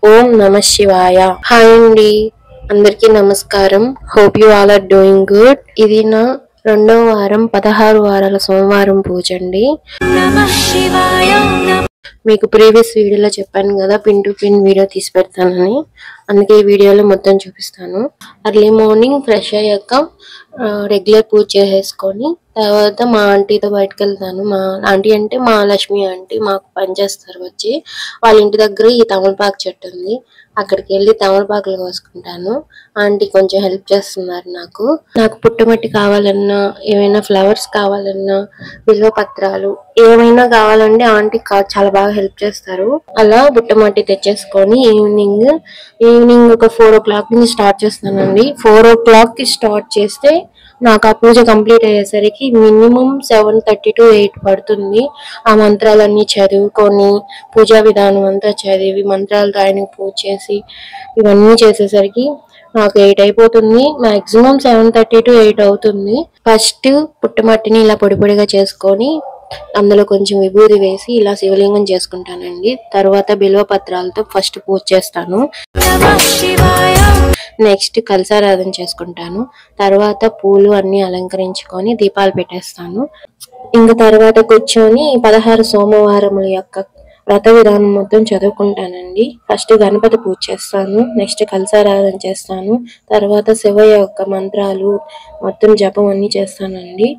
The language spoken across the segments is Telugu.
ఓం నమః శివాయ. హాయ్ అండి, అందరికీ నమస్కారం. Hope you all are doing good. ఇది నా 2వ వారం 16 వారాల సోమవారం పూజ అండి. మీకు ప్రీవియస్ వీడియోలో చెప్పాను కదా పిన్ టు పిన్ వీడియో తీసి పెడతానని, అందుకే ఈ వీడియోలో మొత్తం చూపిస్తాను. అర్లీ మార్నింగ్ ఫ్రెష్ అయ్యాక రెగ్యులర్ పూజ చేసేసుకొని తర్వాత మా ఆంటీతో బయటకు వెళ్తాను. మా ఆంటీ అంటే మా లక్ష్మి ఆంటీ, మాకు పనిచేస్తారు వచ్చి. వాళ్ళ ఇంటి దగ్గర ఈ తమలపాకు చెట్టు ఉంది, అక్కడికి వెళ్ళి తమలపాకులు కోసుకుంటాను. ఆంటీ కొంచెం హెల్ప్ చేస్తున్నారు నాకు పుట్టమట్టి కావాలన్నా, ఏమైనా ఫ్లవర్స్ కావాలన్నా, బిల్వ పత్రాలు ఏమైనా కావాలంటే ఆంటీ చాలా బాగా హెల్ప్ చేస్తారు. అలా పుట్టమట్టి తెచ్చేసుకొని ఈవినింగ్ ఒక 4 o'clock నుంచి స్టార్ట్ చేస్తానండి. 4 o'clock కి స్టార్ట్ చేస్తే నాకు ఆ పూజ కంప్లీట్ అయ్యేసరికి మినిమం 7:30 to 8 పడుతుంది. ఆ మంత్రాలన్నీ చదువుకొని పూజా విధానం అంతా చదివి మంత్రాలతో ఆయనకు పూజ చేసి ఇవన్నీ చేసేసరికి నాకు 8 అయిపోతుంది. మాక్సిమం 7:30 to 8 అవుతుంది. ఫస్ట్ పుట్టమట్టిని ఇలా పొడి పొడిగా చేసుకొని అందులో కొంచెం విభూది వేసి ఇలా శివలింగం చేసుకుంటానండి. తర్వాత బిల్వ పత్రాలతో ఫస్ట్ పూజ చేస్తాను. నెక్స్ట్ కలశారాధన చేసుకుంటాను. తర్వాత పూలు అన్ని అలంకరించుకొని దీపాలు పెట్టేస్తాను. ఇంకా తర్వాత కూర్చొని 16 సోమవారముల యొక్క వ్రత విధానం మొత్తం చదువుకుంటానండి. ఫస్ట్ గణపతి పూజ చేస్తాను, నెక్స్ట్ కలశారాధన చేస్తాను, తర్వాత శివ యొక్క మంత్రాలు మొత్తం జపం అన్ని చేస్తానండి.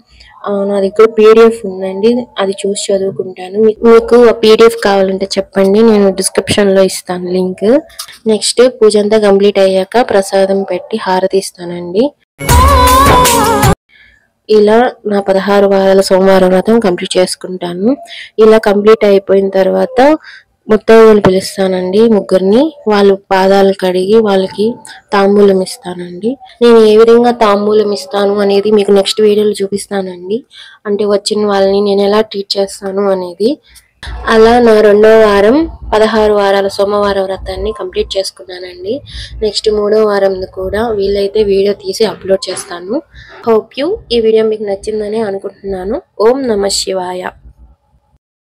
నా దగ్గర PDF ఉందండి, అది చూసి చదువుకుంటాను. మీకు ఆ PDF కావాలంటే చెప్పండి, నేను డిస్క్రిప్షన్ లో ఇస్తాను లింక్. నెక్స్ట్ పూజ అంతా కంప్లీట్ అయ్యాక ప్రసాదం పెట్టి హారతి ఇస్తానండి. ఇలా నా 16 వారాల సోమవారం వ్రతం కంప్లీట్ చేసుకుంటాను. ఇలా కంప్లీట్ అయిపోయిన తర్వాత ముత్తైదువులు పిలుస్తానండి, ముగ్గురిని. వాళ్ళు పాదాలు కడిగి వాళ్ళకి తాంబూలం ఇస్తానండి. నేను ఏ విధంగా తాంబూలం ఇస్తాను అనేది మీకు నెక్స్ట్ వీడియోలో చూపిస్తానండి. అంటే వచ్చిన వాళ్ళని నేను ఎలా ట్రీట్ చేస్తాను అనేది. అలా నా 2వ వారం 16 వారాల సోమవార వ్రతాన్ని కంప్లీట్ చేసుకున్నానండి. నెక్స్ట్ 3వ వారం కూడా వీలైతే వీడియో తీసి అప్లోడ్ చేస్తాను. హోప్ యూ ఈ వీడియో మీకు నచ్చిందని అనుకుంటున్నాను. ఓం నమః శివాయ.